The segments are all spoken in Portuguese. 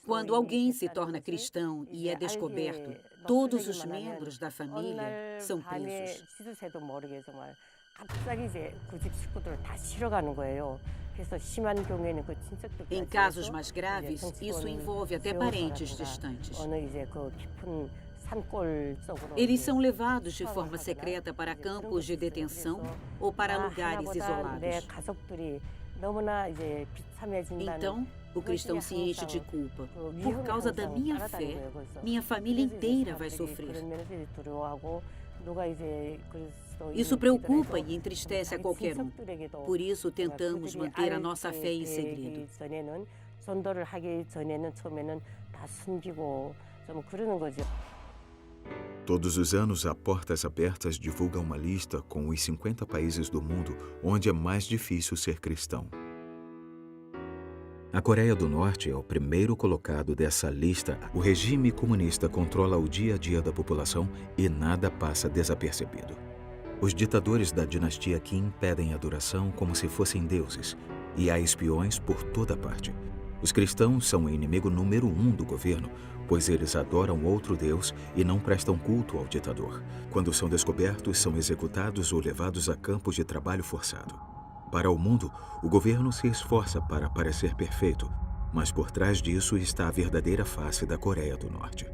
Quando alguém se torna cristão e é descoberto, todos os membros da família são presos. Em casos mais graves, isso envolve até parentes distantes. Eles são levados de forma secreta para campos de detenção ou para lugares isolados. Então, o cristão se enche de culpa. Por causa da minha fé, minha família inteira vai sofrer. Isso preocupa e entristece a qualquer um. Por isso, tentamos manter a nossa fé em segredo. Todos os anos, a Portas Abertas divulga uma lista com os 50 países do mundo onde é mais difícil ser cristão. A Coreia do Norte é o primeiro colocado dessa lista. O regime comunista controla o dia a dia da população e nada passa desapercebido. Os ditadores da dinastia Kim pedem adoração como se fossem deuses, e há espiões por toda parte. Os cristãos são o inimigo número 1 do governo, pois eles adoram outro Deus e não prestam culto ao ditador. Quando são descobertos, são executados ou levados a campos de trabalho forçado. Para o mundo, o governo se esforça para parecer perfeito, mas por trás disso está a verdadeira face da Coreia do Norte.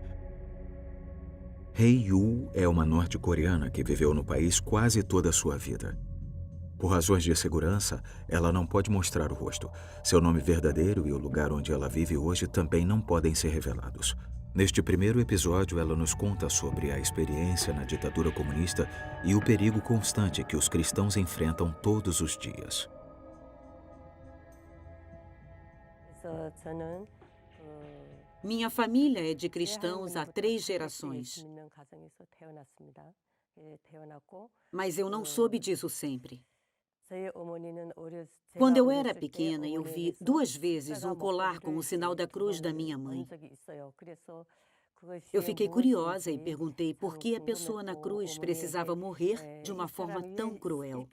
Hae-yu é uma norte-coreana que viveu no país quase toda a sua vida. Por razões de segurança, ela não pode mostrar o rosto. Seu nome verdadeiro e o lugar onde ela vive hoje também não podem ser revelados. Neste primeiro episódio, ela nos conta sobre a experiência na ditadura comunista e o perigo constante que os cristãos enfrentam todos os dias. Minha família é de cristãos há 3 gerações. Mas eu não soube disso sempre. Quando eu era pequena, eu vi 2 vezes um colar com o sinal da cruz da minha mãe. Eu fiquei curiosa e perguntei por que a pessoa na cruz precisava morrer de uma forma tão cruel.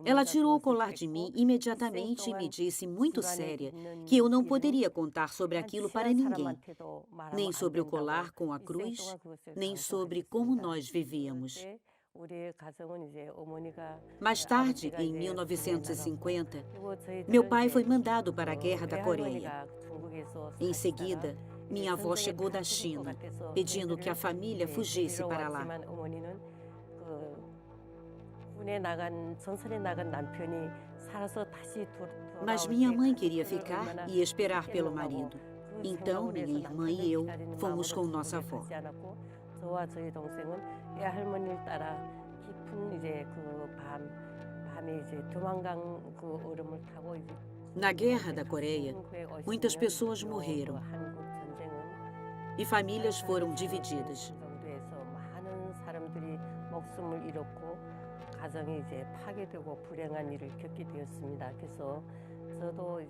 Ela tirou o colar de mim imediatamente e me disse, muito séria, que eu não poderia contar sobre aquilo para ninguém, nem sobre o colar com a cruz, nem sobre como nós vivíamos. Mais tarde, em 1950, meu pai foi mandado para a Guerra da Coreia. Em seguida, minha avó chegou da China, pedindo que a família fugisse para lá. Mas minha mãe queria ficar e esperar pelo marido. Então, minha irmã e eu fomos com nossa avó. Na Guerra da Coreia, muitas pessoas morreram e famílias foram divididas.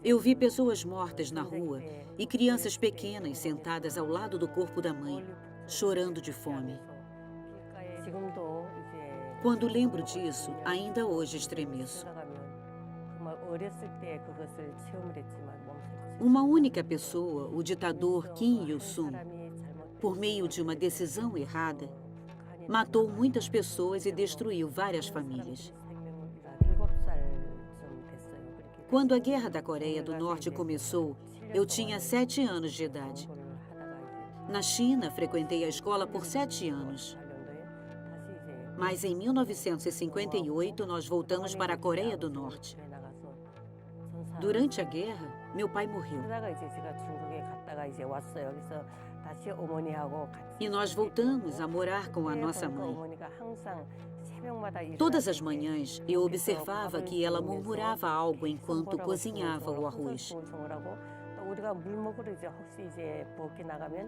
Eu vi pessoas mortas na rua e crianças pequenas sentadas ao lado do corpo da mãe, chorando de fome. Quando lembro disso, ainda hoje estremeço. Uma única pessoa, o ditador Kim Il-sung, por meio de uma decisão errada, matou muitas pessoas e destruiu várias famílias. Quando a Guerra da Coreia do Norte começou, eu tinha 7 anos de idade. Na China, frequentei a escola por 7 anos. Mas em 1958, nós voltamos para a Coreia do Norte. Durante a guerra, meu pai morreu. E nós voltamos a morar com a nossa mãe. Todas as manhãs, eu observava que ela murmurava algo enquanto cozinhava o arroz.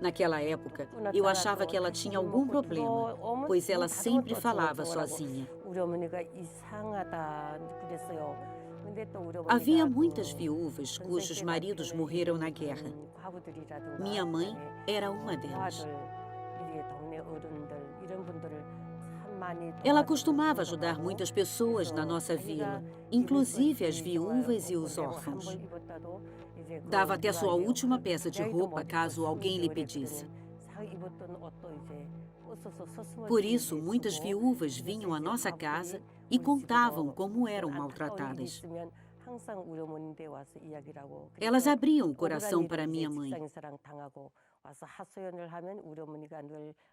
Naquela época, eu achava que ela tinha algum problema, pois ela sempre falava sozinha. Havia muitas viúvas cujos maridos morreram na guerra. Minha mãe era uma delas. Ela costumava ajudar muitas pessoas na nossa vila, inclusive as viúvas e os órfãos. Dava até sua última peça de roupa caso alguém lhe pedisse. Por isso, muitas viúvas vinham à nossa casa e contavam como eram maltratadas. Elas abriam o coração para minha mãe.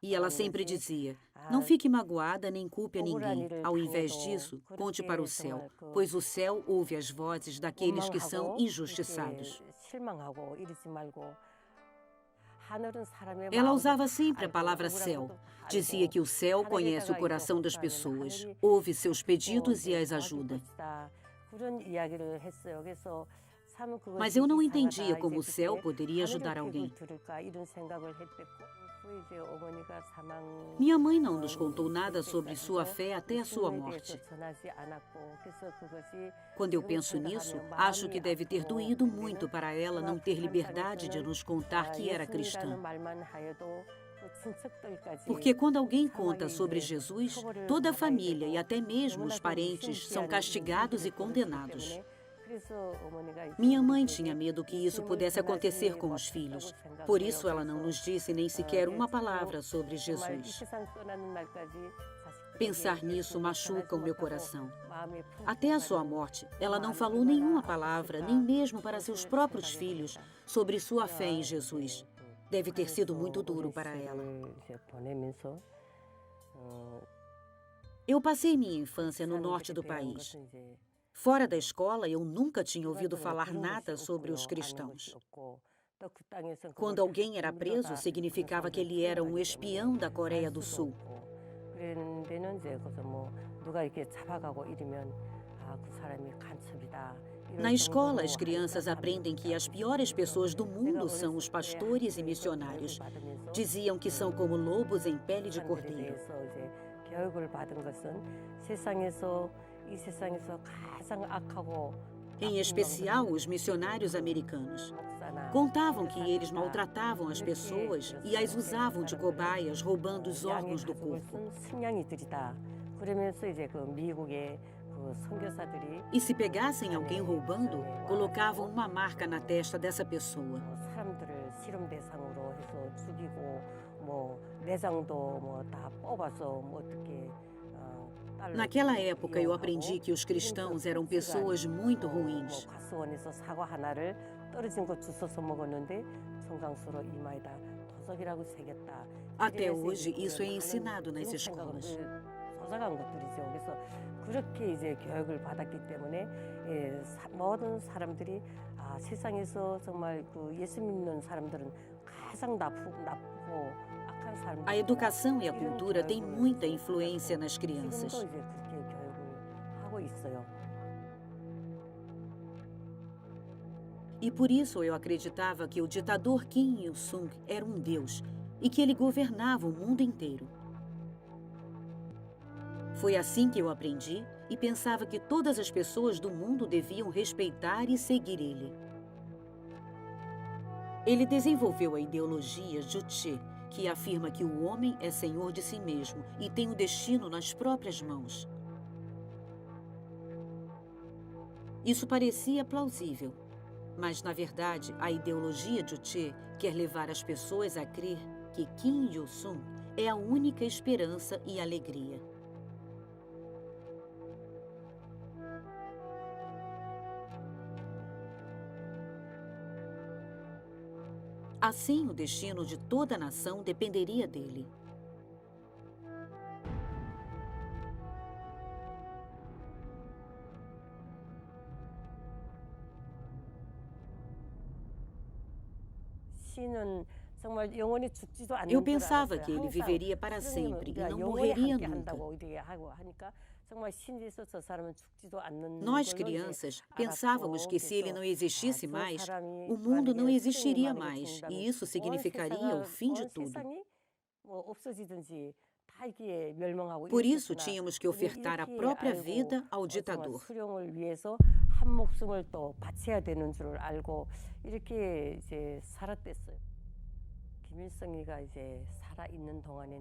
E ela sempre dizia: não fique magoada nem culpe a ninguém. Ao invés disso, conte para o céu, pois o céu ouve as vozes daqueles que são injustiçados. Ela usava sempre a palavra céu. Dizia que o céu conhece o coração das pessoas, ouve seus pedidos e as ajuda. Mas eu não entendia como o céu poderia ajudar alguém. Minha mãe não nos contou nada sobre sua fé até a sua morte. Quando eu penso nisso, acho que deve ter doído muito para ela não ter liberdade de nos contar que era cristã. Porque quando alguém conta sobre Jesus, toda a família e até mesmo os parentes são castigados e condenados. Minha mãe tinha medo que isso pudesse acontecer com os filhos. Por isso, ela não nos disse nem sequer uma palavra sobre Jesus. Pensar nisso machuca o meu coração. Até a sua morte, ela não falou nenhuma palavra, nem mesmo para seus próprios filhos, sobre sua fé em Jesus. Deve ter sido muito duro para ela. Eu passei minha infância no norte do país. Fora da escola, eu nunca tinha ouvido falar nada sobre os cristãos. Quando alguém era preso, significava que ele era um espião da Coreia do Sul. Na escola, as crianças aprendem que as piores pessoas do mundo são os pastores e missionários. Diziam que são como lobos em pele de cordeiro. Em especial, os missionários americanos. Contavam que eles maltratavam as pessoas e as usavam de cobaias, roubando os órgãos do corpo. E se pegassem alguém roubando, colocavam uma marca na testa dessa pessoa. Naquela época, eu aprendi que os cristãos eram pessoas muito ruins. Até hoje, isso é ensinado nas escolas. A educação e a cultura têm muita influência nas crianças. E por isso eu acreditava que o ditador Kim Il-sung era um deus e que ele governava o mundo inteiro. Foi assim que eu aprendi e pensava que todas as pessoas do mundo deviam respeitar e seguir ele. Ele desenvolveu a ideologia Juche, que afirma que o homem é senhor de si mesmo e tem o destino nas próprias mãos. Isso parecia plausível, mas, na verdade, a ideologia Juche quer levar as pessoas a crer que Kim Il-sung é a única esperança e alegria. Assim, o destino de toda a nação dependeria dele. Eu pensava que ele viveria para sempre e não morreria nunca. Nós, crianças, pensávamos que se ele não existisse mais, o mundo não existiria mais, e isso significaria o fim de tudo. Por isso, tínhamos que ofertar a própria vida ao ditador.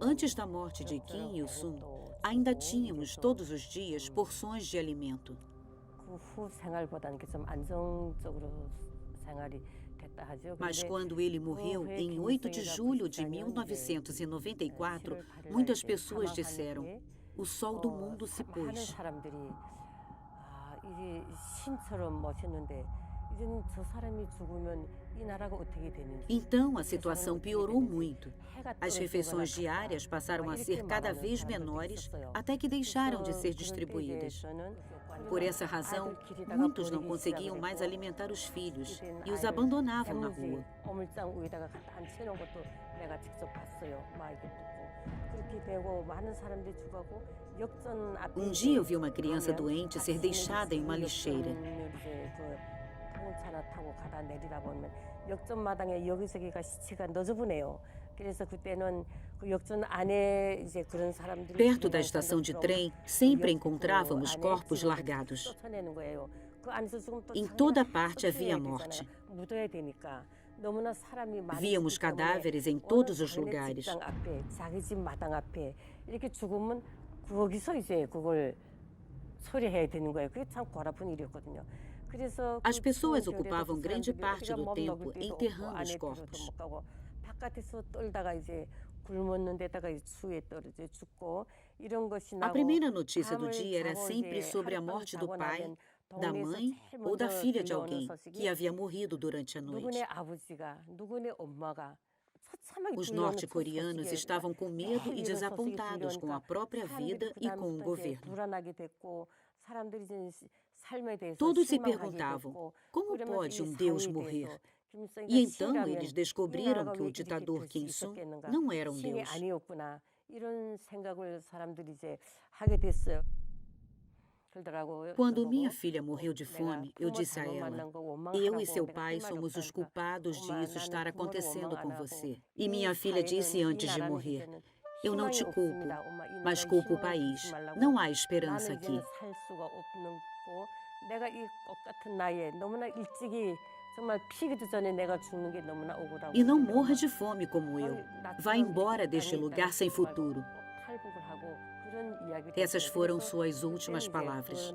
Antes da morte de Kim Il-sung, ainda tínhamos todos os dias porções de alimento. Mas quando ele morreu, em 8 de julho de 1994, muitas pessoas disseram: o sol do mundo se pôs. Então a situação piorou muito. As refeições diárias passaram a ser cada vez menores até que deixaram de ser distribuídas. Por essa razão, muitos não conseguiam mais alimentar os filhos e os abandonavam na rua. Um dia eu vi uma criança doente ser deixada em uma lixeira. Perto da estação de trem, sempre encontrávamos corpos largados. Em toda parte havia morte. Víamos cadáveres em todos os lugares. As pessoas ocupavam grande parte do tempo enterrando os corpos. A primeira notícia do dia era sempre sobre a morte do pai, da mãe ou da filha de alguém que havia morrido durante a noite. Os norte-coreanos estavam com medo e desapontados com a própria vida e com o governo. Todos se perguntavam: como pode um Deus morrer? E então eles descobriram que o ditador Kim Il-sung não era um Deus. Quando minha filha morreu de fome, eu disse a ela: eu e seu pai somos os culpados disso estar acontecendo com você. E minha filha disse antes de morrer: eu não te culpo, mas culpo o país. Não há esperança aqui. E não morra de fome como eu. Vá embora deste lugar sem futuro. Essas foram suas últimas palavras.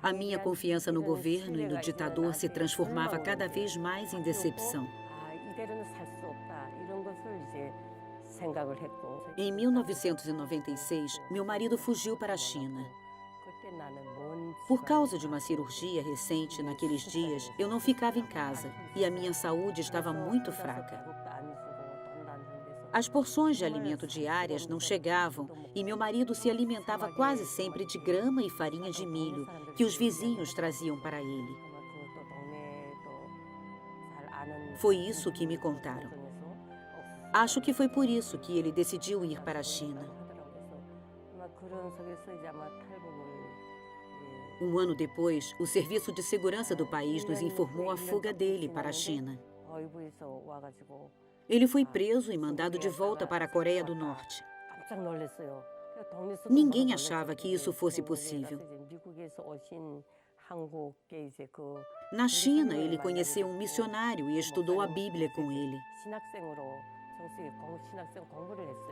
A minha confiança no governo e no ditador se transformava cada vez mais em decepção. Em 1996, meu marido fugiu para a China. Por causa de uma cirurgia recente naqueles dias, eu não ficava em casa e a minha saúde estava muito fraca. As porções de alimento diárias não chegavam e meu marido se alimentava quase sempre de grama e farinha de milho que os vizinhos traziam para ele. Foi isso que me contaram. Acho que foi por isso que ele decidiu ir para a China. Um ano depois, o Serviço de Segurança do país nos informou a fuga dele para a China. Ele foi preso e mandado de volta para a Coreia do Norte. Ninguém achava que isso fosse possível. Na China, ele conheceu um missionário e estudou a Bíblia com ele.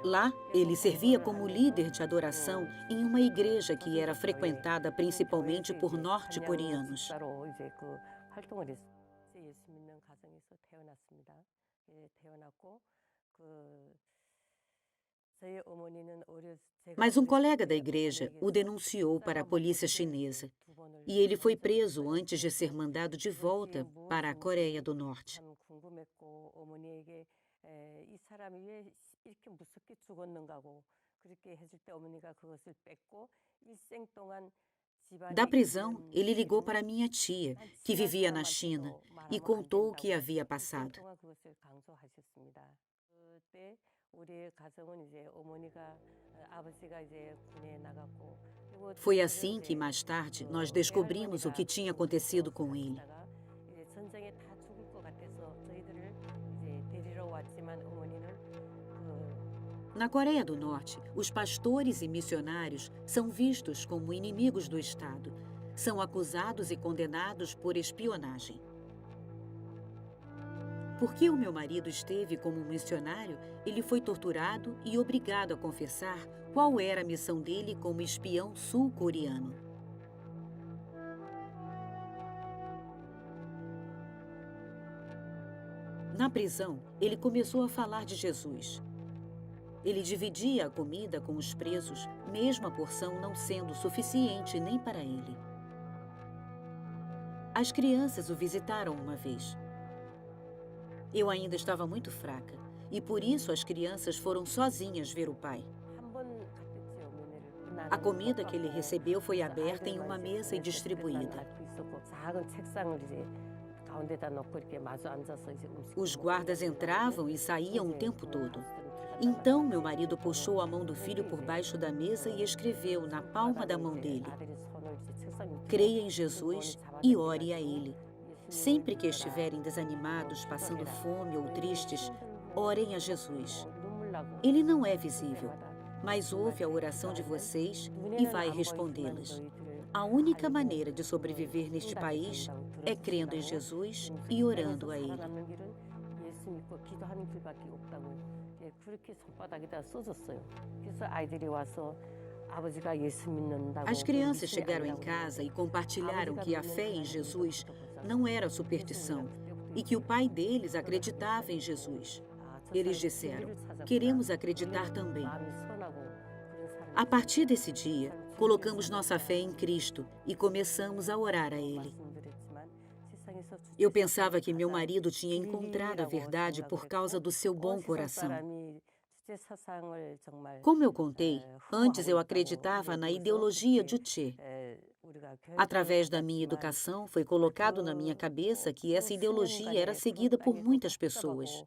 Lá, ele servia como líder de adoração em uma igreja que era frequentada principalmente por norte-coreanos. Mas um colega da igreja o denunciou para a polícia chinesa e ele foi preso antes de ser mandado de volta para a Coreia do Norte. Da prisão, ele ligou para minha tia, que vivia na China, e contou o que havia passado. Foi assim que, mais tarde, nós descobrimos o que tinha acontecido com ele. Na Coreia do Norte, os pastores e missionários são vistos como inimigos do Estado. São acusados e condenados por espionagem. Porque o meu marido esteve como missionário, ele foi torturado e obrigado a confessar qual era a missão dele como espião sul-coreano. Na prisão, ele começou a falar de Jesus. Ele dividia a comida com os presos, mesmo a porção não sendo suficiente nem para ele. As crianças o visitaram uma vez. Eu ainda estava muito fraca, e por isso as crianças foram sozinhas ver o pai. A comida que ele recebeu foi aberta em uma mesa e distribuída. Os guardas entravam e saíam o tempo todo. Então, meu marido puxou a mão do filho por baixo da mesa e escreveu na palma da mão dele: creia em Jesus e ore a Ele. Sempre que estiverem desanimados, passando fome ou tristes, orem a Jesus. Ele não é visível, mas ouve a oração de vocês e vai respondê-las. A única maneira de sobreviver neste país é crendo em Jesus e orando a Ele. As crianças chegaram em casa e compartilharam que a fé em Jesus não era superstição e que o pai deles acreditava em Jesus. Eles disseram: queremos acreditar também. A partir desse dia, colocamos nossa fé em Cristo e começamos a orar a Ele. Eu pensava que meu marido tinha encontrado a verdade por causa do seu bom coração. Como eu contei, antes eu acreditava na ideologia Juche. Através da minha educação, foi colocado na minha cabeça que essa ideologia era seguida por muitas pessoas.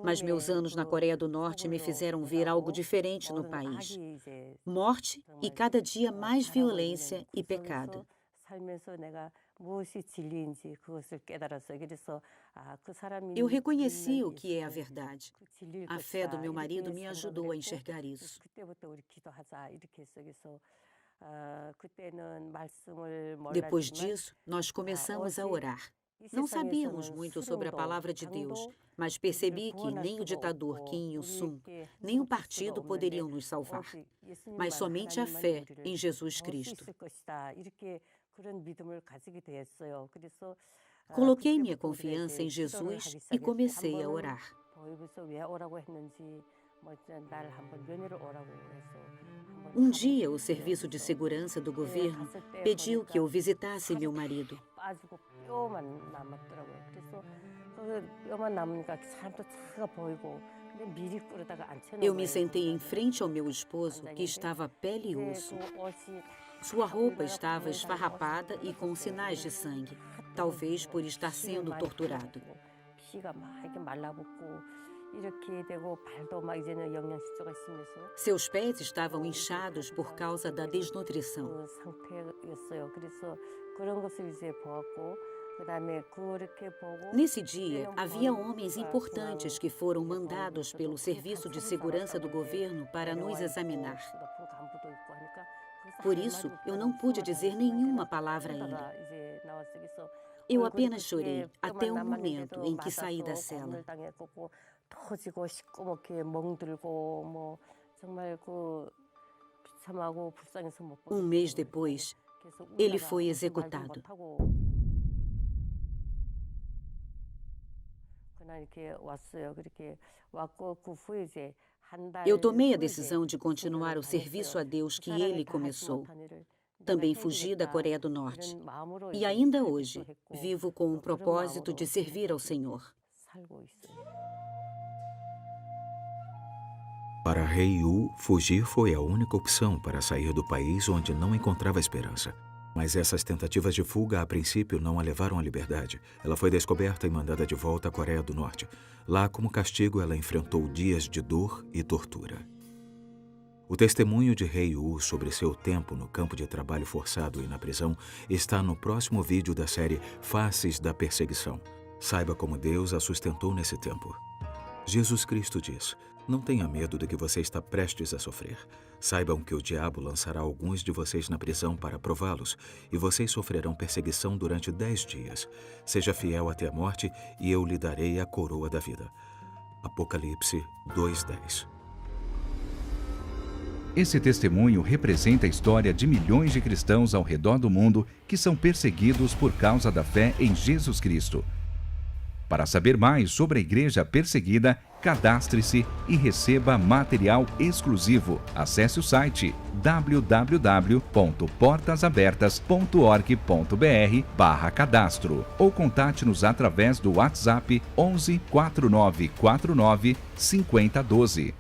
Mas meus anos na Coreia do Norte me fizeram ver algo diferente no país. Morte e cada dia mais violência e pecado. Eu reconheci o que é a verdade. A fé do meu marido me ajudou a enxergar isso. Depois disso, nós começamos a orar. Não sabíamos muito sobre a palavra de Deus, mas percebi que nem o ditador Kim Il-sung, nem o partido poderiam nos salvar, mas somente a fé em Jesus Cristo. Coloquei minha confiança em Jesus e comecei a orar. Um dia, o Serviço de Segurança do governo pediu que eu visitasse meu marido. Eu me sentei em frente ao meu esposo, que estava pele e osso. Sua roupa estava esfarrapada e com sinais de sangue, talvez por estar sendo torturado. Seus pés estavam inchados por causa da desnutrição. Nesse dia, havia homens importantes que foram mandados pelo Serviço de Segurança do governo para nos examinar. Por isso, eu não pude dizer nenhuma palavra a ele. Eu apenas chorei até o momento em que saí da cela. Um mês depois, ele foi executado. Eu tomei a decisão de continuar o serviço a Deus que ele começou. Também fugi da Coreia do Norte. E ainda hoje, vivo com o propósito de servir ao Senhor. Para Rei Yu, fugir foi a única opção para sair do país onde não encontrava esperança. Mas essas tentativas de fuga, a princípio, não a levaram à liberdade. Ela foi descoberta e mandada de volta à Coreia do Norte. Lá, como castigo, ela enfrentou dias de dor e tortura. O testemunho de Rei Yu sobre seu tempo no campo de trabalho forçado e na prisão está no próximo vídeo da série Faces da Perseguição. Saiba como Deus a sustentou nesse tempo. Jesus Cristo diz: Não tenha medo do que você está prestes a sofrer. Saibam que o diabo lançará alguns de vocês na prisão para prová-los, e vocês sofrerão perseguição durante 10 dias. Seja fiel até a morte, e eu lhe darei a coroa da vida. Apocalipse 2:10. Esse testemunho representa a história de milhões de cristãos ao redor do mundo que são perseguidos por causa da fé em Jesus Cristo. Para saber mais sobre a igreja perseguida, cadastre-se e receba material exclusivo. Acesse o site www.portasabertas.org.br/cadastro ou contate-nos através do WhatsApp 11 4949 5012.